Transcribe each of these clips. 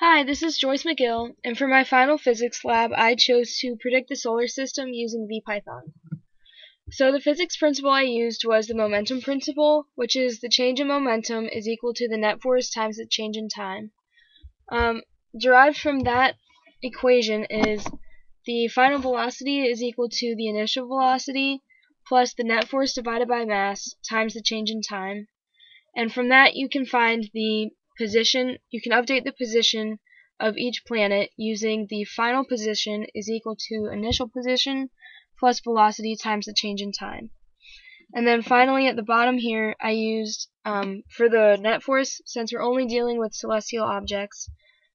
Hi, this is Joyce McGill, and for my final physics lab, I chose to predict the solar system using VPython. So the physics principle I used was the momentum principle, which is the change in momentum is equal to the net force times the change in time. Derived from that equation is the final velocity is equal to the initial velocity plus the net force divided by mass times the change in time. And from that you can find the position, you can update the position of each planet using the final position is equal to initial position plus velocity times the change in time. And then finally at the bottom here I used, for the net force, since we're only dealing with celestial objects,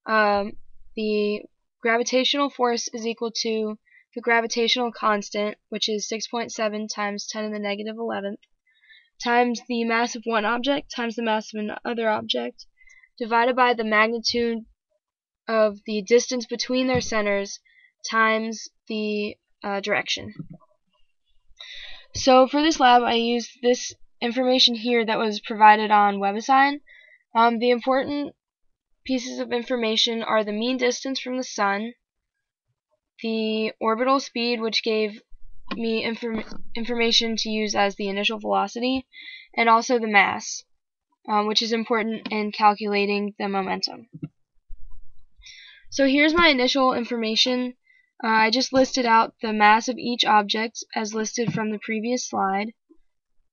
the gravitational force is equal to the gravitational constant, which is 6.7 times 10 to the negative 11th, times the mass of one object times the mass of another object, divided by the magnitude of the distance between their centers times the direction. So for this lab I used this information here that was provided on WebAssign. The important pieces of information are the mean distance from the sun, the orbital speed, which gave me information to use as the initial velocity, and also the mass, which is important in calculating the momentum. So here's my initial information. I just listed out the mass of each object as listed from the previous slide.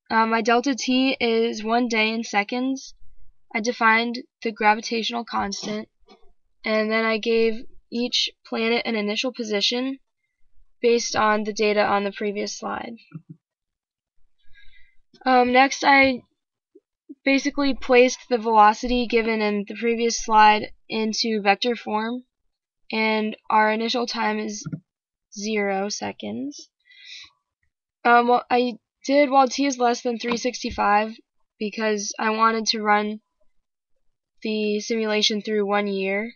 My delta t is 1 day in seconds. I defined the gravitational constant, and then I gave each planet an initial position based on the data on the previous slide. Next, I basically placed the velocity given in the previous slide into vector form, and our initial time is 0 seconds. What I did while t is less than 365 because I wanted to run the simulation through 1 year.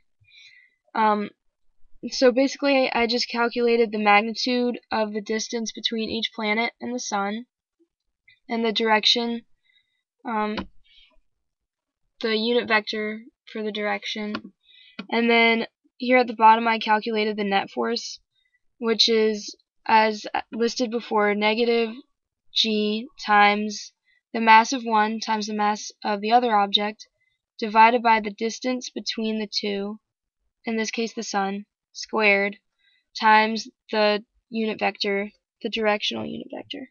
So basically I just calculated the magnitude of the distance between each planet and the sun, and the direction, the unit vector for the direction, and then here at the bottom I calculated the net force, which is, as listed before, negative g times the mass of one times the mass of the other object divided by the distance between the two, in this case the sun, squared, times the unit vector, the directional unit vector.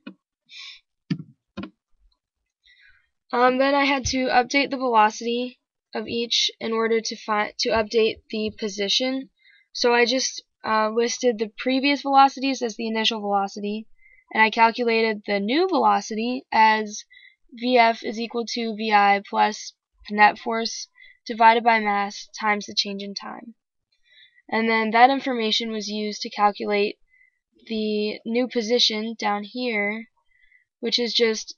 Then I had to update the velocity of each in order to update the position. So I just listed the previous velocities as the initial velocity, and I calculated the new velocity as Vf is equal to Vi plus the net force divided by mass times the change in time. And then that information was used to calculate the new position down here, which is just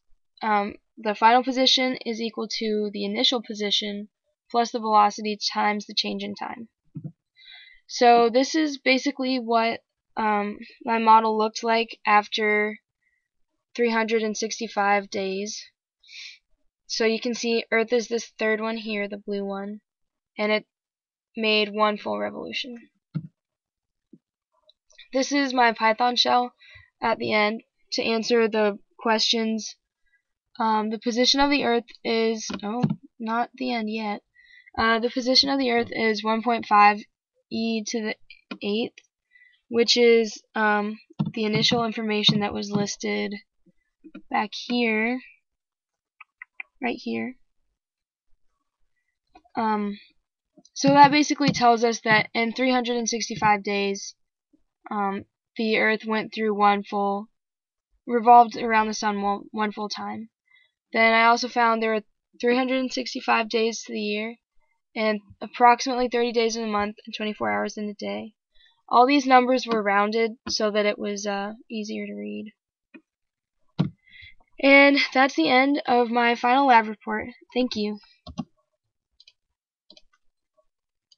the final position is equal to the initial position plus the velocity times the change in time. So this is basically what my model looked like after 365 days. So you can see Earth is this third one here, the blue one, and it made 1 full revolution. This is my Python shell at the end to answer the questions. The position of the Earth is, not the end yet. The position of the Earth is 1.5 e to the 8th, which is the initial information that was listed back here, right here. So that basically tells us that in 365 days, the Earth went through revolved around the sun one full time. Then I also found there are 365 days to the year, and approximately 30 days in a month, and 24 hours in a day. All these numbers were rounded so that it was easier to read. And that's the end of my final lab report. Thank you.